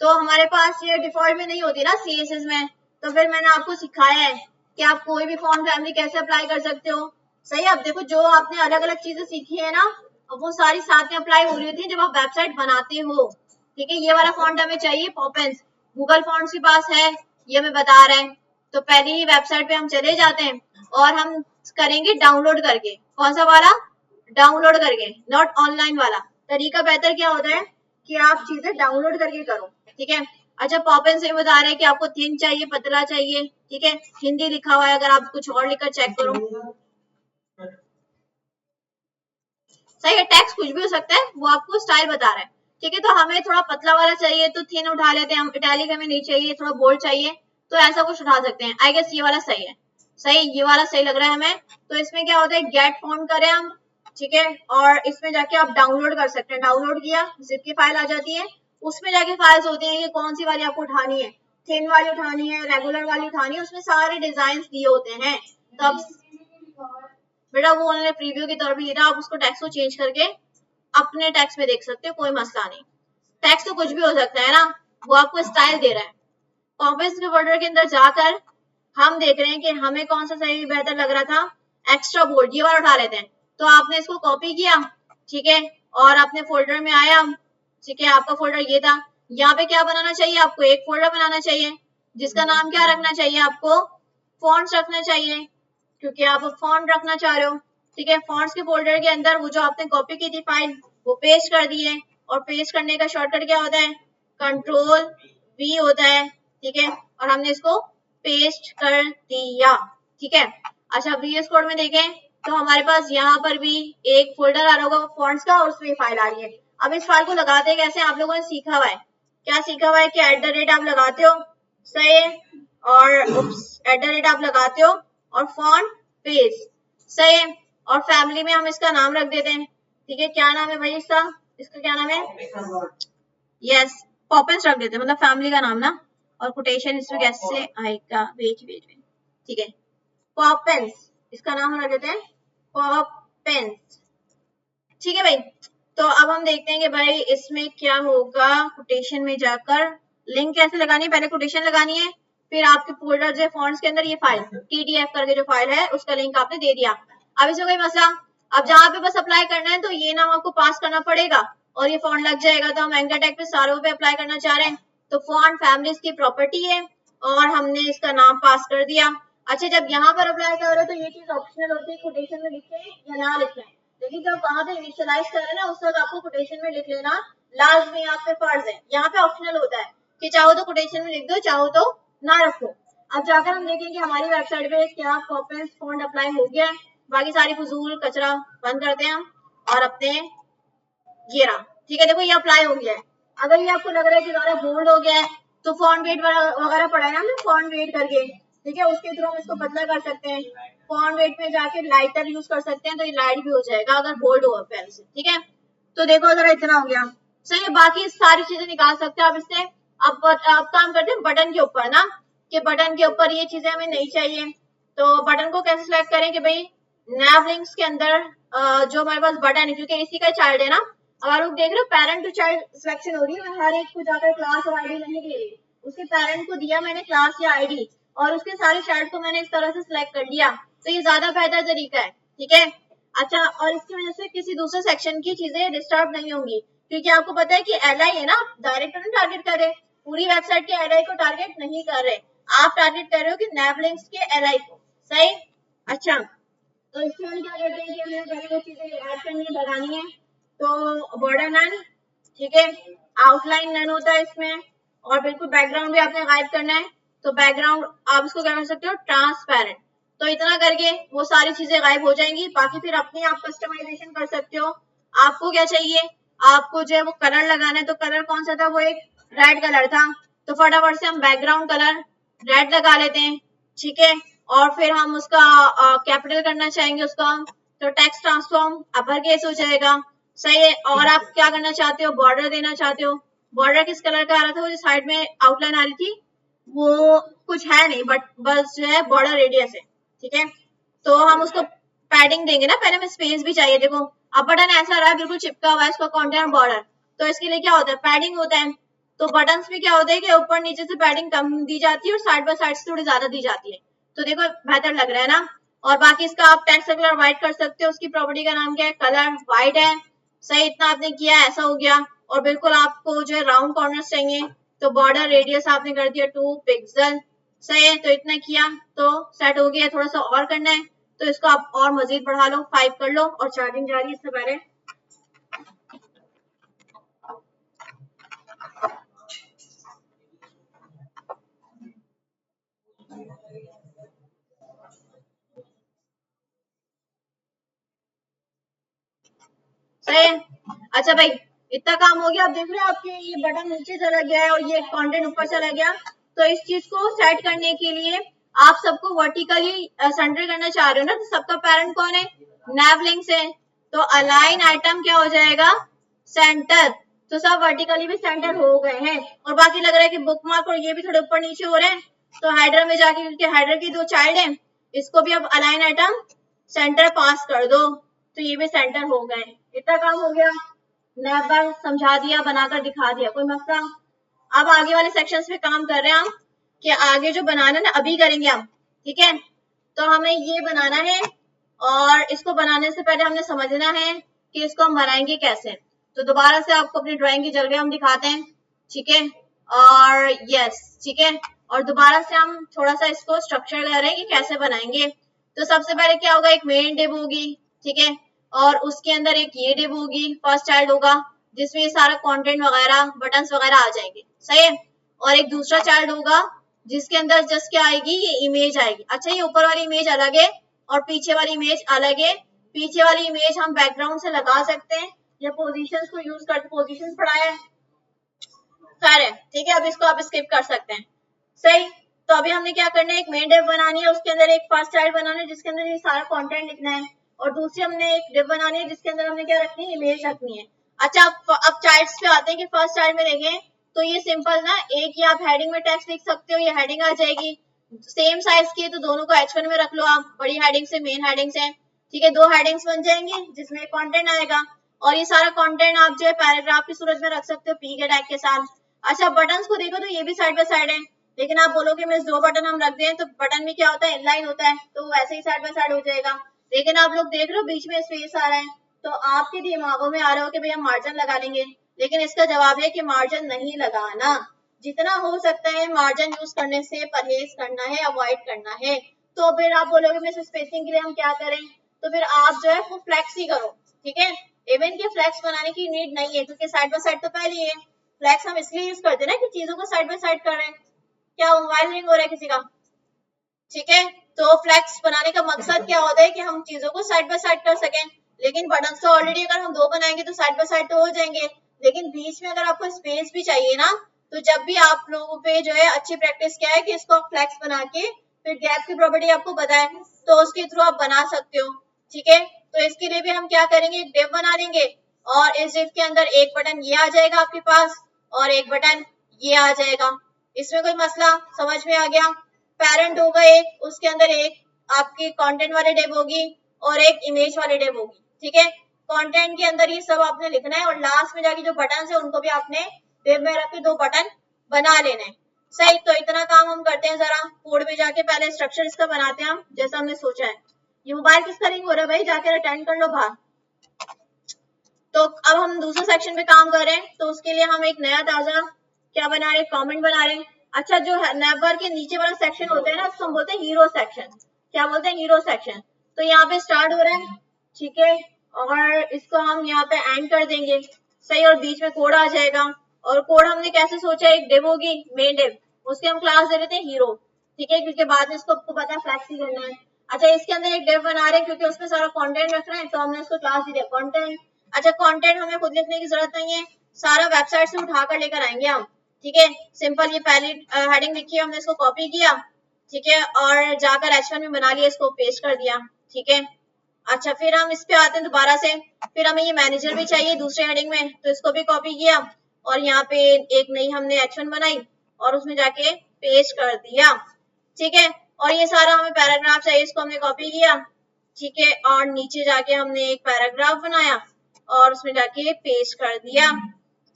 तो हमारे पास ये डिफॉल्ट में नहीं होती ना CSS में, तो फिर मैंने आपको सिखाया है कि आप कोई भी फॉन्ट फैमिली कैसे अप्लाई कर सकते हो। सही, अब देखो जो आपने अलग अलग चीजें सीखी है ना, वो सारी साथ में अप्लाई हो रही होती है जब आप वेबसाइट बनाते हो। ठीक है, ये वाला फॉन्ट हमें चाहिए पॉपेंस, गूगल फॉन्ट्स के पास है, ये हमें बता रहे हैं, तो पहले ही वेबसाइट पे हम चले जाते हैं और हम करेंगे डाउनलोड करके, कौन सा वाला, डाउनलोड करके, नॉट ऑनलाइन वाला तरीका बेहतर क्या होता है कि आप चीजें डाउनलोड करके करो, ठीक है। अच्छा पॉपेन से बता रहे हैं कि आपको थिन चाहिए, पतला चाहिए, ठीक है, हिंदी लिखा हुआ है, अगर आप कुछ और लिखकर चेक करो, सही है, टेक्स्ट कुछ भी हो सकता है, वो आपको स्टाइल बता रहा है, ठीक है। तो हमें थोड़ा पतला वाला चाहिए तो थिन उठा लेते हैं हम, इटैलिक हमें नहीं चाहिए, थोड़ा बोल्ड चाहिए, तो ऐसा कुछ उठा सकते हैं, आई गेस ये वाला सही है, सही, ये वाला सही लग रहा है हमें। तो इसमें क्या होता है, गेट फॉन्ट करें हम, ठीक है, और इसमें जाके आप डाउनलोड कर सकते हैं, डाउनलोड किया जिप की फाइल आ जाती है, उसमें जाके फाइल्स होती है कि कौन सी वाली आपको उठानी है, थिन वाली उठानी है, रेगुलर वाली उठानी है, उसमें सारे डिजाइन दिए होते हैं, तब बेटा वो उन्होंने प्रीव्यू की तरफ भी था, आप उसको टेक्स्ट को चेंज करके अपने टेक्स्ट में देख सकते हो, कोई मसला नहीं, टेक्स्ट तो कुछ भी हो सकता है ना, वो आपको स्टाइल दे रहा है। कॉम्प्रेस के फोल्डर के अंदर जाकर हम देख रहे हैं कि हमें कौन सा सही बेहतर लग रहा था, एक्स्ट्रा बोल्ड, ये वाला उठा लेते हैं, तो आपने इसको कॉपी किया, ठीक है, और अपने फोल्डर में आया, ठीक है, आपका फोल्डर ये था, यहाँ पे क्या बनाना चाहिए आपको, एक फोल्डर बनाना चाहिए जिसका नाम क्या रखना चाहिए आपको, फॉन्ट्स रखना चाहिए, क्योंकि आप फॉन्ट रखना चाह रहे हो, ठीक है, फॉन्ट्स के फोल्डर के अंदर वो जो आपने कॉपी की थी फाइल वो पेस्ट कर दी है, और पेस्ट करने का शॉर्टकट क्या होता है, Ctrl+V होता है, ठीक है, और हमने इसको पेस्ट कर दिया, ठीक है। अच्छा VS कोड में देखें तो हमारे पास यहाँ पर भी एक फोल्डर आ रहा होगा फॉन्ट्स का और उसमें फाइल आ रही है, अब इस फाइल को लगाते कैसे आप लोगों ने सीखा हुआ है, क्या सीखा हुआ है कि @ आप लगाते हो, सही है, और @ आप लगाते हो और फॉन्ट पेज, सही है, और फैमिली में हम इसका नाम रख देते हैं, ठीक है, क्या नाम है भाई इसका, इसका क्या नाम है, यस पॉपिंस रख देते हैं, मतलब फैमिली का नाम ना, और कोटेशन इसमें कैसे आएगा, वेट, ठीक है, पॉपिंस इसका नाम रख देते हैं, पॉपिंस, ठीक है भाई। तो अब हम देखते हैं कि भाई इसमें क्या होगा, कोटेशन में जाकर लिंक कैसे लगानी है, पहले कोटेशन लगानी है, फिर आपके फोल्डर जो फॉन्ट्स के अंदर ये फाइल TDF करके जो फाइल है उसका लिंक आपने दे दिया। अब इसमें कोई मसला, अब जहाँ पे बस अप्लाई करना है तो ये नाम आपको पास करना पड़ेगा और ये फॉन्ट लग जाएगा। तो हम एंकर टैग पे सारों पे अप्लाई करना चाह रहे हैं, तो फॉन्ट फैमिली की प्रॉपर्टी है और हमने इसका नाम पास कर दिया। अच्छा, जब यहाँ पर अप्लाई कर रहे हो तो ये चीज ऑप्शनल होती है, कोटेशन में लिखें या ना लिखें, लेकिन जब वहां पे इनिशियलाइज कर रहे हैं ना उस वक्त आपको कोटेशन में लिख लेना लाजमी, आप पे फर्ज है। यहाँ पे ऑप्शनल होता है कि चाहो तो कोटेशन में लिख दो, चाहो तो ना रखो। अब जाकर हम देखेंगे हमारी वेबसाइट पे क्या पॉपिंस फॉन्ट अप्लाई हो गया है, बाकी सारी फजूल कचरा बंद करते हैं हम और अपने ये रहा, ठीक है, देखो ये अप्लाई हो गया है। अगर ये आपको लग रहा है कि ज़्यादा बोल्ड हो गया है तो फॉन्ट वेट वगैरह पड़ा है ना हमने, फॉन्ट वेट करके, ठीक है, उसके थ्रू हम इसको पतला कर सकते हैं, फॉन्ट वेट पे जाके लाइटर यूज कर सकते हैं तो ये लाइट भी हो जाएगा अगर बोल्ड हुआ पेन से, ठीक है। तो देखो जरा इतना हो गया, सही है, बाकी सारी चीजें निकाल सकते हैं आप इससे। अब काम करते हैं बटन के ऊपर ना, कि बटन के ऊपर ये चीजें हमें नहीं चाहिए, तो बटन को कैसे सिलेक्ट करें कि भाई नैव लिंक्स के अंदर जो हमारे पास बटन है, क्योंकि इसी का चाइल्ड है ना, अगर आप देख रहे हो पेरेंट टू चाइल्ड सिलेक्शन हो रही है, हर एक को जाकर क्लास और आईडी नहीं दे रही, उसके पेरेंट को दिया मैंने क्लास या आईडी और उसके सारे चाइल्ड को मैंने इस तरह से सिलेक्ट कर लिया, तो ये ज्यादा बेहतर तरीका है, ठीक है। अच्छा, और इसकी वजह से किसी दूसरे सेक्शन की चीजें डिस्टर्ब नहीं होंगी, क्योंकि आपको पता है कि एलआई है ना, डायरेक्ट नहीं टारगेट कर रहे, पूरी वेबसाइट के एलआई को टारगेट नहीं कर रहे, आप टारगेट कर रहे हो कि नैव लिंक्स के एलआई को, सही। अच्छा, तो इसमें हम क्या करते हैं कि हमें पहले वो चीजें ऐड करनी है, लगानी है, तो बॉर्डर नन, ठीक है, आउटलाइन नन होता है इसमें, और बिल्कुल बैकग्राउंड भी आपने गायब करना है, तो बैकग्राउंड आप इसको क्या कर सकते हो, ट्रांसपेरेंट, तो इतना करके वो सारी चीजें गायब हो जाएंगी। बाकी फिर अपने आप कस्टमाइजेशन कर सकते हो, आपको क्या चाहिए, आपको जो है वो कलर लगाना है, तो कलर कौन सा था, वो एक रेड कलर था, तो फटाफट से हम बैकग्राउंड कलर रेड लगा लेते हैं, ठीक है, और फिर हम उसका कैपिटल करना चाहेंगे उसका, तो टेक्स्ट ट्रांसफॉर्म अपर केस हो जाएगा, सही है। और आप क्या करना चाहते हो, बॉर्डर देना चाहते हो, बॉर्डर किस कलर का आ रहा था, वो जो साइड में आउटलाइन आ रही थी वो कुछ है नहीं, बट बस जो है बॉर्डर रेडियस है, ठीक है, तो हम उसको पैडिंग देंगे ना, पहले हमें स्पेस भी चाहिए, देखो अब बटन ऐसा रहा है बिल्कुल चिपका हुआ है इसका कंटेंट बॉर्डर, तो इसके लिए क्या होता है, पैडिंग होता है, तो बटन्स में क्या होता है कि ऊपर नीचे से पैडिंग कम दी जाती है और साइड बाय साइड से थोड़ी ज्यादा दी जाती है, तो देखो बेहतर लग रहा है ना। और बाकी इसका आप टेक्स्ट का कलर व्हाइट कर सकते हो, उसकी प्रॉपर्टी का नाम क्या है, कलर व्हाइट है, सही, इतना आपने किया, ऐसा हो गया। और बिल्कुल आपको जो है राउंड कॉर्नर्स चाहिए, तो बॉर्डर रेडियस आपने कर दिया 2 पिक्सल, सही है, तो इतना किया तो सेट हो गया। थोड़ा सा और करना है तो इसको आप और मजीद बढ़ा लो, 5 कर लो, और चार्जिंग जा रही है इससे पहले, सही है। अच्छा भाई, इतना काम हो गया, अब देख रहे हो आपके ये बटन नीचे चला गया है और ये कंटेंट ऊपर चला गया, तो इस चीज को सेट करने के लिए आप सबको वर्टिकली सेंटर करना चाह रहे हो ना, तो सबका पेरेंट कौन है, नैव लिंक्स है, तो अलाइन आइटम क्या हो जाएगा, सेंटर, तो सब वर्टिकली भी सेंटर हो गए हैं। और बाकी लग रहा है कि बुक मार्क और ये भी थोड़े ऊपर नीचे हो रहे हैं, तो हेडर में जाके, क्योंकि हेडर की 2 चाइल्ड है, इसको भी अब अलाइन आइटम सेंटर पास कर दो, तो ये भी सेंटर हो गए। इतना काम हो गया, नैब बार समझा दिया, बनाकर दिखा दिया, कोई मसला। अब आगे वाले सेक्शंस पे काम कर रहे हैं हम, कि आगे जो बनाना ना अभी करेंगे हम, ठीक है, तो हमें ये बनाना है और इसको बनाने से पहले हमने समझना है कि इसको हम बनाएंगे कैसे। तो दोबारा से आपको अपनी ड्राइंग की जलवे हम दिखाते हैं, ठीक है, और यस, ठीक है, और दोबारा से हम थोड़ा सा इसको स्ट्रक्चर कर रहे हैं कि कैसे बनाएंगे। तो सबसे पहले क्या होगा, एक मेन डिव होगी, ठीक है, और उसके अंदर एक ये डिव होगी, फर्स्ट चाइल्ड होगा, जिसमें ये सारा कंटेंट वगैरह बटन्स वगैरह आ जाएंगे, सही है, और एक दूसरा चाइल्ड होगा जिसके अंदर जस्ट क्या आएगी, ये इमेज आएगी। अच्छा, ये ऊपर वाली इमेज अलग है और पीछे वाली इमेज अलग है, पीछे वाली इमेज हम बैकग्राउंड से लगा सकते हैं, या पोजीशंस को यूज करते, पोजीशंस पढ़ाया है, खैर है, ठीक है। अब इसको आप स्किप कर सकते हैं, सही। तो अभी हमने क्या करना है, एक मेन डिव बनानी है, उसके अंदर एक फर्स्ट चाइल्ड बनाना है जिसके अंदर ये सारा कंटेंट लिखना है, और दूसरी हमने एक डिव बनानी है जिसके अंदर हमने क्या रखनी है, इमेज रखनी है। अच्छा, अब चाइल्ड्स पे आते हैं कि फर्स्ट चाइल्ड में देखें तो ये सिंपल ना, एक ही आप हेडिंग में टेक्स्ट लिख सकते हो, ये हेडिंग आ जाएगी, सेम साइज की है तो दोनों को H1 में रख लो आप, बड़ी हेडिंग से मेन हेडिंग से, ठीक है। 2 हेडिंग्स बन जाएंगी जिसमें कंटेंट आएगा, और ये सारा कंटेंट आप जो है पैराग्राफ की सूरत में रख सकते हो पी के टैग के साथ। अच्छा, बटन्स को देखो तो ये भी साइड बाय साइड है, लेकिन आप बोलोगे मैं 2 बटन हम रख दें तो बटन में क्या होता है, इनलाइन होता है, तो वैसे ही साइड बाय साइड हो जाएगा। लेकिन आप लोग देख रहे हो बीच में स्पेस आ रहा है, तो आपके दिमागों में आ रहा हो कि भैया मार्जिन लगा लेंगे, लेकिन इसका जवाब है कि मार्जिन नहीं लगाना, जितना हो सकता है मार्जिन यूज करने से परहेज करना है, अवॉइड करना है। तो फिर आप बोलोगे मैं स्पेसिंग के लिए हम क्या करें, तो फिर आप जो है वो फ्लैक्स ही करो, ठीक है। इवन के फ्लैक्स बनाने की नीड नहीं है क्योंकि साइड बाय साइड तो पहले ही है। फ्लैक्स हम इसलिए यूज करते हैं ना कि चीजों को साइड बाय साइड कर रहे हैं। क्या मोबाइल रिंग हो रहा है किसी का, ठीक है। तो फ्लैक्स बनाने का मकसद क्या होता है कि हम चीजों को साइड बाय साइड कर सकें, लेकिन बटन तो ऑलरेडी अगर हम 2 बनाएंगे तो साइड बाय साइड तो हो जाएंगे, लेकिन बीच में अगर आपको स्पेस भी चाहिए ना, तो जब भी आप लोगों पे जो है अच्छी प्रैक्टिस क्या है कि इसको फ्लैक्स बना के फिर गैप की प्रॉपर्टी आपको बताए तो उसके थ्रू आप बना सकते हो, ठीक है। तो इसके लिए भी हम क्या करेंगे, एक डिव बना लेंगे, और इस डिव के अंदर एक बटन ये आ जाएगा आपके पास और एक बटन ये आ जाएगा। इसमें कोई मसला समझ में आ गया। पेरेंट होगा एक, उसके अंदर एक आपकी कंटेंट वाली डिव होगी और एक इमेज वाली डिव होगी, ठीक है। कंटेंट के अंदर ये सब आपने लिखना है और लास्ट में जाके जो बटन है उनको भी आपने डिव में रख के 2 बटन बना लेना है, सही। तो इतना काम हम करते हैं, जरा कोड में जाके पहले स्ट्रक्चर इसका बनाते हैं हम जैसा हमने सोचा है। ये मोबाइल किसका रिंग हो रहा है भाई, जाके अटेंड कर लो बाहर। तो अब हम दूसरे सेक्शन पे काम कर रहे हैं, तो उसके लिए हम एक नया ताजा क्या बना रहे हैं, कमेंट बना रहे हैं। अच्छा, जो नैपबार के नीचे वाला सेक्शन होता है ना, उसको हम बोलते हैं हीरो सेक्शन। क्या बोलते हैं, हीरो सेक्शन। तो यहाँ पे स्टार्ट हो रहा है, ठीक है, और इसको हम यहाँ पे एंड कर देंगे, सही। और बीच में कोड आ जाएगा, और कोड हमने कैसे सोचा, एक डिव होगी मेन डिव, उसके हम क्लास दे देते हैं हीरो, ठीक है, क्योंकि बाद में इसको आपको पता है फ्लैक्स ही करना है। अच्छा, इसके अंदर एक डिव बना रहे हैं क्योंकि उसमें सारा कंटेंट रख रहे हैं, तो हमने इसको क्लास दी है कंटेंट। अच्छा, कंटेंट हमें खुद लिखने की जरूरत नहीं है, सारा वेबसाइट से उठाकर लेकर आएंगे हम, ठीक है। सिंपल ये पहली हेडिंग लिखी है हमने, इसको कॉपी किया, ठीक है, और जाकर H1 में बना लिया, इसको पेस्ट कर दिया, ठीक है। अच्छा, फिर हम इस पे आते हैं दोबारा से, फिर हमें ये मैनेजर भी चाहिए दूसरे हेडिंग में, तो इसको भी कॉपी किया और यहाँ पे एक नई हमने H1 बनाई और उसमें जाके पेस्ट कर दिया, ठीक है। और ये सारा हमें पैराग्राफ चाहिए, इसको हमने कॉपी किया, ठीक है, और नीचे जाके हमने एक पैराग्राफ बनाया और उसमें जाके पेस्ट कर दिया,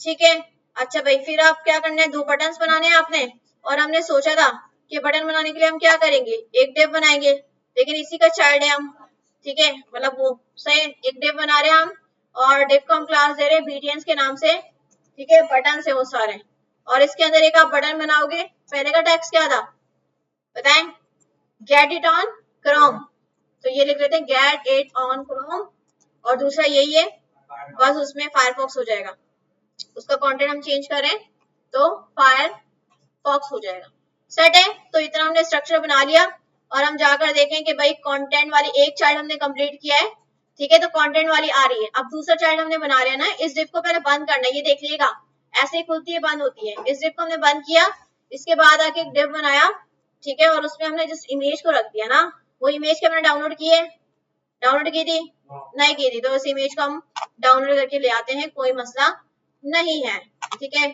ठीक है। अच्छा भाई, फिर आप क्या करना है, 2 बटन्स बनाने हैं आपने, और हमने सोचा था कि बटन बनाने के लिए हम क्या करेंगे, एक डिव बनाएंगे, लेकिन इसी का चाइल्ड है हम, ठीक है, मतलब वो सही, एक डिव बना रहे हैं हम और डिव को हम क्लास दे रहे हैं BTNs के नाम से, ठीक है, बटन से वो सारे, और इसके अंदर एक आप बटन बनाओगे। पहले का टेक्स्ट क्या था बताएं, गेट इट ऑन क्रोम, तो ये लिख लेते हैं गेट इट ऑन क्रोम, और दूसरा यही है, बस उसमें फायरफॉक्स हो जाएगा, उसका कंटेंट हम चेंज करें तो फायरफॉक्स हो जाएगा, सेट है। तो इतना हमने स्ट्रक्चर बना लिया और हम जाकर देखें कि भाई कंटेंट वाली एक चाइल्ड हमने कंप्लीट किया है, ठीक है, तो कंटेंट वाली आ रही है। अब दूसरा चाइल्ड हमने बना लिया ना, इस डिव को पहले बंद करना है, ये देख लीजिएगा ऐसे ही खुलती है बंद होती है, इस डिव को हमने बंद किया, इसके बाद आके एक डिव बनाया, ठीक है, और उसमें हमने जिस इमेज को रख दिया ना, वो इमेज के हमने डाउनलोड की है, डाउनलोड की थी नहीं की थी, तो उस इमेज को हम डाउनलोड करके ले आते हैं, कोई मसला नहीं है, ठीक है।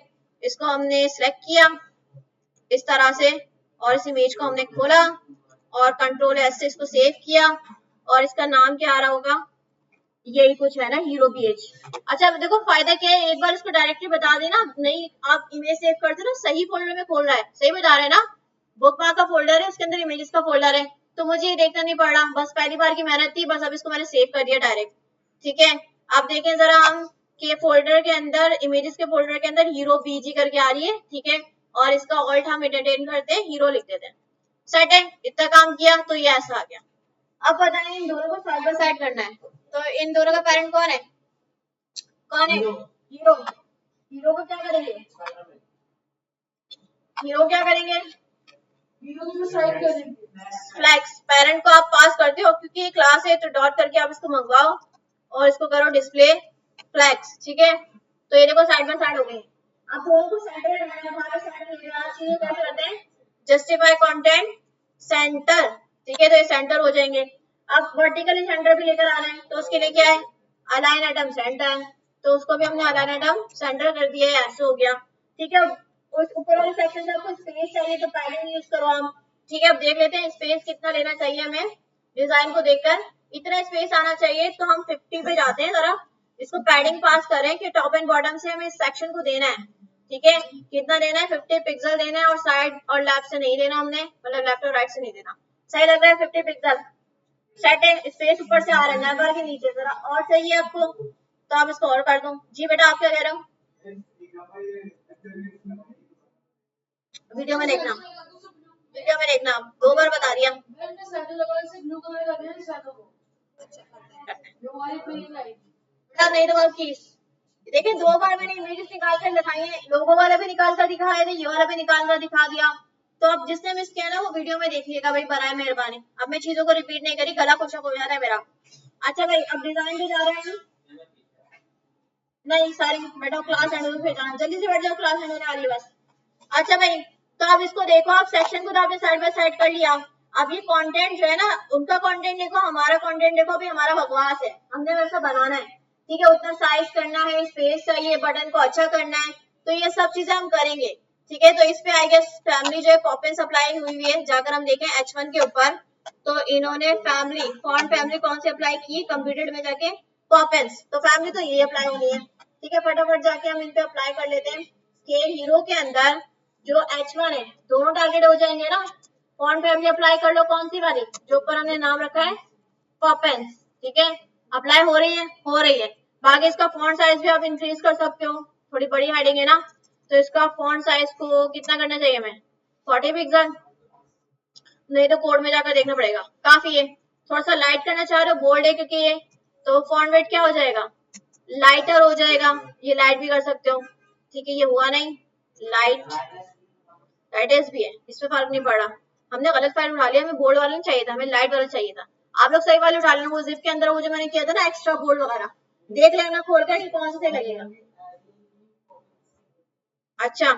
इसको हमने सिलेक्ट किया इस तरह से और इस इमेज को हमने खोला और कंट्रोल एस से इसको सेव किया, और इसका नाम क्या आ रहा होगा, यही कुछ है ना, हीरो BH। अच्छा, देखो फायदा क्या है, एक बार इसको डायरेक्टली बता देना, नहीं आप इमेज सेव करते ना, सही फोल्डर में खोल रहा है, सही बता रहे हैं ना, बुक मार्क का फोल्डर है, उसके अंदर इमेजेस का फोल्डर है, तो मुझे ये देखना नहीं पड़ रहा, बस पहली बार की मेहनत थी, बस अब इसको मैंने सेव कर दिया डायरेक्ट, ठीक है। आप देखें जरा हम के फोल्डर के अंदर, इमेजेस के फोल्डर के अंदर हीरो BG करके आ रही है, ठीक है, और इसका ऑल्ट हम एंटरटेन करते हैं, हीरो लिख देते हैं, सेट है। इतना काम किया तो ये ऐसा आ गया। अब बताएं, इन दोनों को साइड बाय साइड करना है, तो इन दोनों का पेरेंट कौन है, कौन है, हीरो। हीरो को क्या करेंगे, हीरो क्या करेंगे, हीरो को साइड करेंगे, फ्लैक्स। पेरेंट को आप पास करते हो क्योंकि ये क्लास है, तो डॉट करके आप इसको मंगवाओ और इसको करो डिस्प्ले फ्लैग्स, ठीक है। तो ये देखो साइड बाय साइड हो गई। अब दोनों को सेंटर करना है, हमारा सेंटर चीजें कैसे करते हैं, जस्टिफाई कंटेंट सेंटर, ठीक है। तो ये सेंटर हो जाएंगे। अब वर्टिकली सेंटर भी लेकर आना है, तो उसके लिए क्या है, अलाइन एटम सेंटर, तो उसको भी हमने अलाइन एटम सेंटर कर दिया है, ऐसे हो गया, ठीक है। उस ऊपर वाले सेक्शन से आपको स्पेस चाहिए तो पैडिंग यूज करो आप, ठीक है। अब देख लेते हैं स्पेस कितना लेना चाहिए हमें, डिजाइन को देखकर इतना स्पेस आना चाहिए, तो हम 50 पे जाते हैं, जरा इसको पैडिंग पास करें कि टॉप एंड बॉटम से हमें इस सेक्शन को देना है, ठीक है। कितना देना है, 50 पिक्सल देना है, और साइड और लेफ्ट से नहीं देना हमने, मतलब लेफ्ट और राइट से नहीं देना। सही लग रहा है, 50 पिक्सल सेट है। स्पेस ऊपर से आ रहा है, नेवर के नीचे, जरा और चाहिए आपको तो आप इसको और कर दो। जी बेटा आप क्या कह रहे हो, वीडियो में देखना, वीडियो में देखना, 2 बार बता दिया। नहीं तो आपकी देखिए 2 बार मैंने इमेजेस निकाल कर दिखाई है, लोगों वाला भी निकाल कर दिखाया था, ये वाला भी निकाल कर दिखा दिया। तो अब जिसने मिस किया ना वो वीडियो में देखिएगा भाई, बनाए मेहरबानी। अब मैं चीजों को रिपीट नहीं करी, गला खुशक हो जा रहा है मेरा। अच्छा भाई अब डिजाइन पे जा रहे हैं, नहीं सारी बैठो, क्लास एंड पे जाना, जल्दी से बैठ जाओ, क्लास एंड होने वाली है बस। अच्छा भाई तो अब इसको देखो, आप सेक्शन को तो आपने साइड बाय साइड कर लिया। अब ये कंटेंट जो है ना, उनका कंटेंट देखो, हमारा कंटेंट देखो, अभी हमारा बकवास है, हमने वैसा बनाना है, ठीक है। उतना साइज करना है, स्पेस चाहिए, बटन को अच्छा करना है, तो ये सब चीजें हम करेंगे, ठीक है। तो इस पे आई गेस फैमिली जो है पॉपिंस अप्लाई हुई हुई है, जाकर हम देखें H1 के ऊपर, तो इन्होंने फैमिली फॉन्ट फैमिली कौन सी अप्लाई की, कंप्यूटेड में जाके पॉपिंस, तो फैमिली तो ये अप्लाई होनी है, ठीक है। फटाफट जाके हम इन पे अप्लाई कर लेते हैं। स्केल हीरो के अंदर जो H1 है, दोनों टारगेट हो जाएंगे ना। फॉन्ट फैमिली अप्लाई कर लो, कौन सी वाली, जो ऊपर हमने नाम रखा है पॉपिंस, ठीक है। अप्लाई हो रही है, हो रही है। बाकी इसका फॉन्ट साइज भी आप इंक्रीज कर सकते हो, थोड़ी बड़ी हेडिंग है ना, तो इसका फॉन्ट साइज को कितना करना चाहिए हमें, 40 पिक्सल, नहीं तो कोड में जाकर देखना पड़ेगा, काफी है। थोड़ा सा लाइट करना चाह रहे हो, बोल्ड है क्योंकि ये, तो फॉन्ट वेट क्या हो जाएगा, लाइटर हो जाएगा, ये लाइट भी कर सकते हो, ठीक है। ये हुआ नहीं, लाइट लाइटेस्ट भी है, इसमें फर्क नहीं पड़ा। हमने गलत फाइल उठा लिया, हमें बोल्ड वाला नहीं चाहिए था, हमें लाइट वाला चाहिए था। आप लोग सही वाले उठा लेना, वो जिप के अंदर वो जो मैंने किया था ना एक्स्ट्रा बोल्ड वगैरह, देख लेना खोल कर कि कौन सा सही लगेगा। अच्छा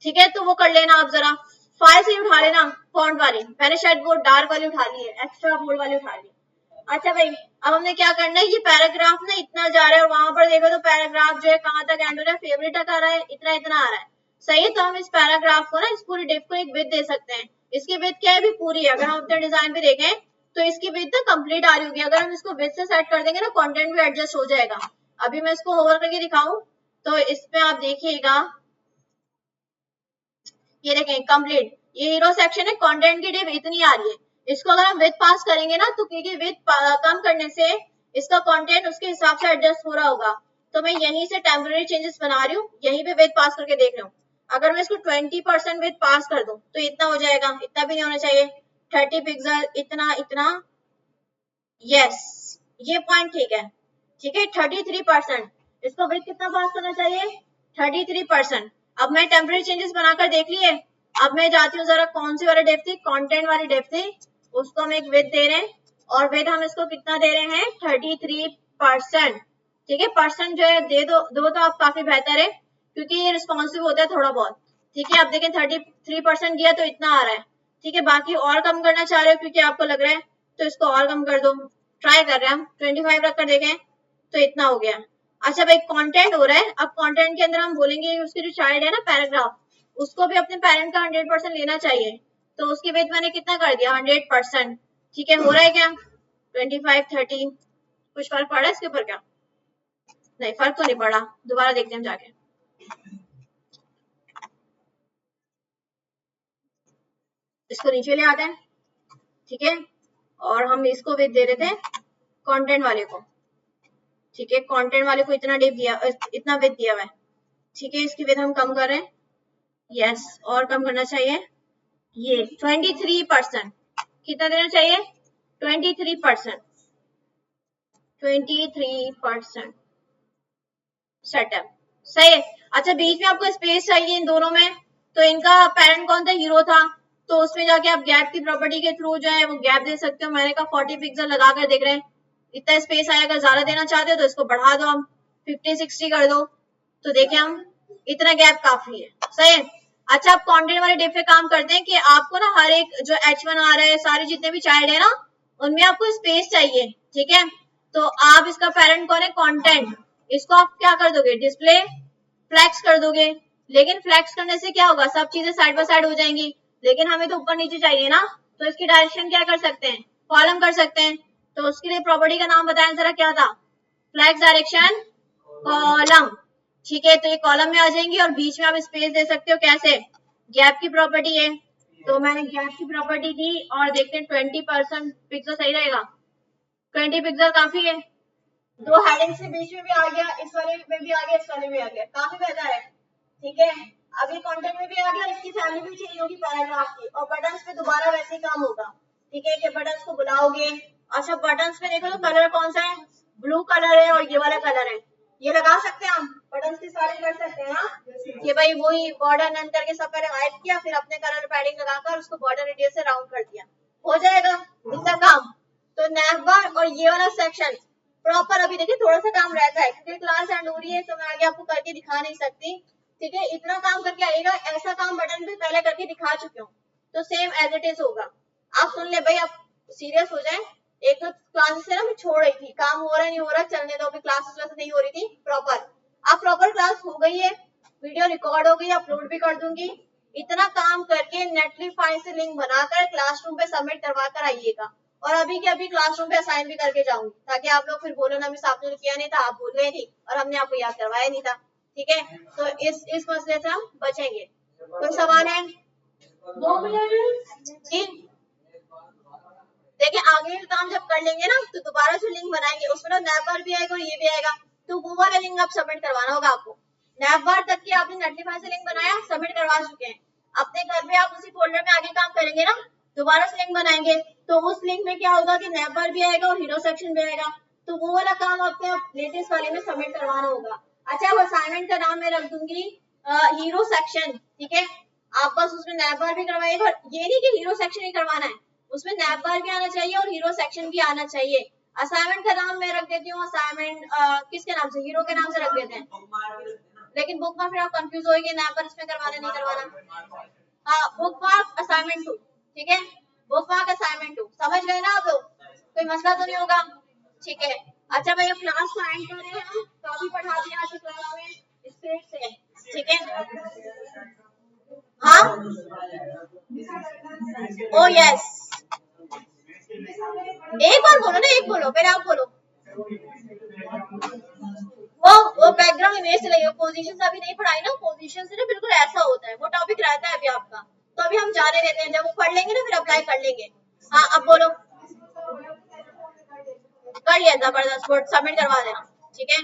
ठीक है, तो वो कर लेना आप, जरा फाइल से ही उठा लेना फॉन्ट वाली, मैंने शायद वो डार्क वाली उठा ली है, एक्स्ट्रा बोल्ड वाली उठा ली। अच्छा भाई अब हमने क्या करना है, ये पैराग्राफ ना इतना जा रहा है, और वहां पर देखो तो पैराग्राफ जो है कहाँ तक एंड हो रहा है, फेवरेट तक आ रहा है, इतना इतना आ रहा है, सही है। तो हम इस पैराग्राफ को ना, इस पूरी डिव को एक विड्थ दे सकते हैं। इसकी विड्थ क्या है, भी पूरी है, अगर हम अपने डिजाइन पे देखें तो इसकी विड्थ तो कंप्लीट आ रही होगी। अगर हम इसको विड्थ से सेट कर देंगे ना, कंटेंट भी एडजस्ट हो जाएगा। अभी मैं इसको होवर करके दिखाऊं तो इसमें आप देखिएगा, ये देखें कंप्लीट, ये हीरो सेक्शन है, कंटेंट की डिव इतनी आ रही है। इसको अगर हम विड्थ पास करेंगे ना, तो क्योंकि विड्थ कम करने से इसका कंटेंट उसके हिसाब से एडजस्ट हो रहा होगा। तो मैं यहीं से टेम्पररी चेंजेस बना रही हूँ, यहीं पे विड्थ पास करके देख रही हूँ। अगर मैं इसको 20% विड्थ पास कर दूं तो इतना हो जाएगा, इतना भी नहीं होना चाहिए, 30 पिक्सल, इतना इतना, यस ये पॉइंट ठीक है, ठीक है। 33%, इसको विड्थ कितना पास करना चाहिए, 33%। अब मैं टेम्पररी चेंजेस बनाकर देख लिए। अब मैं जाती हूँ जरा, कौन सी वाली डेप्थ थी, कंटेंट वाली डेप्थ थी, उसको हम एक विड्थ दे रहे हैं, और विड्थ हम इसको कितना दे रहे हैं, 33%, ठीक है। परसेंट जो है दो तो आप काफी बेहतर है, क्योंकि ये रिस्पॉन्सिव होता है थोड़ा बहुत, ठीक है। अब देखें 33% गया तो इतना आ रहा है, ठीक है। बाकी और कम करना चाह रहे हो क्योंकि आपको लग रहा है, तो इसको और कम कर दो, ट्राई कर रहे हैं हम, 25 रख कर देखें तो इतना हो गया। अच्छा भाई कंटेंट हो रहा है, अब कंटेंट के अंदर हम बोलेंगे उसके जो चाइल्ड है ना पैराग्राफ, उसको भी अपने पेरेंट का 100% लेना चाहिए, तो उसकी विड्थ मैंने कितना कर दिया, 100%, ठीक है। हो रहा है क्या, 25 30, कुछ फर्क पड़ रहा है इसके ऊपर क्या, नहीं फर्क तो नहीं पड़ा, दोबारा देखते हैं हम जाके। इसको नीचे ले आते हैं, ठीक है, और हम इसको विड्थ दे देते हैं कंटेंट वाले को, ठीक है। कंटेंट वाले को इतना डिप दिया, इतना विड्थ दिया हुआ है, ठीक है। इसकी विड्थ हम कम कर रहे हैं, यस, और कम करना चाहिए, ये 23%, कितना देना चाहिए, 23%, 23% सेटअप, सही है। अच्छा बीच में आपको स्पेस चाहिए इन दोनों में, तो इनका पेरेंट कौन था, हीरो था, तो उसमें जाके आप गैप की प्रॉपर्टी के थ्रू जो है वो गैप दे सकते हो। मैंने कहा 40 पिक्सल लगा कर देख रहे हैं, इतना स्पेस आएगा, ज्यादा देना चाहते हो तो इसको बढ़ा दो हम, 50-60 कर दो, तो देखें हम इतना गैप काफी है, सही है। अच्छा, आप कंटेंट वाले डिफ पे काम करते हैं कि आपको ना हर एक जो H1 आ रहा है, सारे जितने भी चाइल्ड है ना, उनमें आपको स्पेस चाहिए, ठीक है। तो आप इसका पेरेंट कौन है, कंटेंट, इसको आप क्या कर दोगे, डिस्प्ले फ्लैक्स कर दोगे। लेकिन फ्लैक्स करने से क्या होगा, सब चीजें साइड बाय साइड हो जाएंगी, लेकिन हमें तो ऊपर नीचे चाहिए ना, तो इसकी डायरेक्शन क्या कर सकते हैं, कॉलम कर सकते हैं। तो उसके लिए प्रॉपर्टी का नाम बताएं जरा, क्या था, फ्लैक्स डायरेक्शन कॉलम, ठीक है। तो ये कॉलम में आ जाएंगी और बीच में आप स्पेस दे सकते हो, कैसे, गैप की प्रॉपर्टी है। तो मैंने गैप की प्रॉपर्टी दी और देखते हैं 20% पिक्सल सही रहेगा, 20 पिक्सल काफी है। दो हेडिंग से बीच में भी आ गया, इस वाले में भी आ गया, इस वाले में भी आ गया, काफी बेहतर है, ठीक है। अभी कंटेंट में भी आ गया, इसकी फैमिली भी चेंज होगी पैराग्राफ की, और बटन्स पे दोबारा वैसे ही काम होगा, ठीक है, कि बटन्स को बुलाओगे। अच्छा, बटन्स पे देखो तो कलर कौन सा है, ब्लू कलर है और ये वाला कलर है, ये लगा सकते हैं हम, बटन्स के सारे कर सकते हैं ना, कि भाई वही बॉर्डर नन करके सब पहले हाइड किया, फिर अपने कलर पैडिंग लगाकर उसको बॉर्डर रेडियस से राउंड कर दिया, हो जाएगा इतना काम। तो नैव बार और ये वाला सेक्शन प्रॉपर, अभी देखिए थोड़ा सा काम रहता है क्योंकि क्लास एंड हो रही है, तो मैं आगे आपको करके दिखा नहीं सकती, ठीक है। इतना काम करके आएगा, ऐसा काम बटन पे पहले करके दिखा चुके हूँ, तो सेम एज इट इज होगा। आप सुन ले भाई, आप सीरियस हो जाए। एक तो क्लासेस से ना मैं छोड़ रही थी, काम हो रहा नहीं हो रहा, चलने दो, क्लासेस वैसे नहीं हो रही थी प्रॉपर। अब प्रॉपर क्लास हो गई है, वीडियो रिकॉर्ड हो गई, अपलोड भी कर दूंगी। इतना काम करके नेटलीफाई से लिंक बनाकर क्लासरूम पे सबमिट करवा कर आइएगा, और अभी के अभी क्लासरूम पे असाइन भी करके जाऊंगी, ताकि आप लोग फिर बोलो ना मिस आपने तो किया नहीं था, आप भूल गए थी और हमने आपको याद करवाया नहीं था, ठीक है। तो इस मसले से हम बचेंगे। कोई सवाल है? 2 मिनट जी। देखिए आगे का काम जब कर लेंगे ना, तो दोबारा जो लिंक बनाएंगे उसमें ना नैपबार भी आएगा और ये भी आएगा, तो वो वाला लिंक आप सबमिट करवाना होगा आपको। नैपबार तक की आपने नेटलीफाई से लिंक बनाया, सबमिट करवा चुके हैं, अपने घर पे आप उसी फोल्डर में आगे काम करेंगे ना, दोबारा से लिंक बनाएंगे, तो उस लिंक में क्या होगा कि नैपबार भी आएगा और हीरो सेक्शन भी आएगा, तो वो वाला काम आपने लेटेस्ट वाले में सबमिट करवाना होगा। अच्छा, वो असाइनमेंट का नाम मैं रख दूंगी हीरो सेक्शन, ठीक है। आप बस उसमें नैपबार भी करवाइएगा, और ये नहीं कि हीरो सेक्शन ही करवाना है, उसमें नैपबार भी आना चाहिए और हीरो सेक्शन भी आना चाहिए। असाइनमेंट का नाम मैं रख देती हूँ, असाइनमेंट किसके नाम से, हीरो के नाम से रख देते हैं, लेकिन बुक मार्क फिर आप कंफ्यूज होइए, नैपबार इसमें करवाना नहीं करवाना। हाँ, बुक मार्क असाइनमेंट 2, ठीक है, बुक मार्क असाइनमेंट 2, समझ गए ना आप लोग, कोई मसला तो नहीं होगा, ठीक है। अच्छा भैया, क्लास को एंड कर रहे हैं हम, काफी पढ़ा दिया आज क्लास में स्पीड से, ठीक है। हाँ, ओ यस, एक बार बोलो ना, एक बोलो, फिर आप बोलो। वो बैकग्राउंड इमेज से लगी, पोजीशन अभी नहीं पढ़ाई ना, पोजीशन से ना बिल्कुल ऐसा होता है, वो टॉपिक रहता है अभी आपका, तो अभी हम जाने देते हैं, जब वो पढ़ लेंगे ना फिर अप्लाई कर लेंगे। हाँ, अब बोलो, कर लिया, जबरदस्त, सबमिट करवा देना, ठीक है।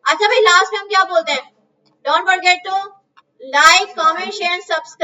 अच्छा भाई, लास्ट में हम क्या बोलते हैं, don't forget to like, comment, share, subscribe.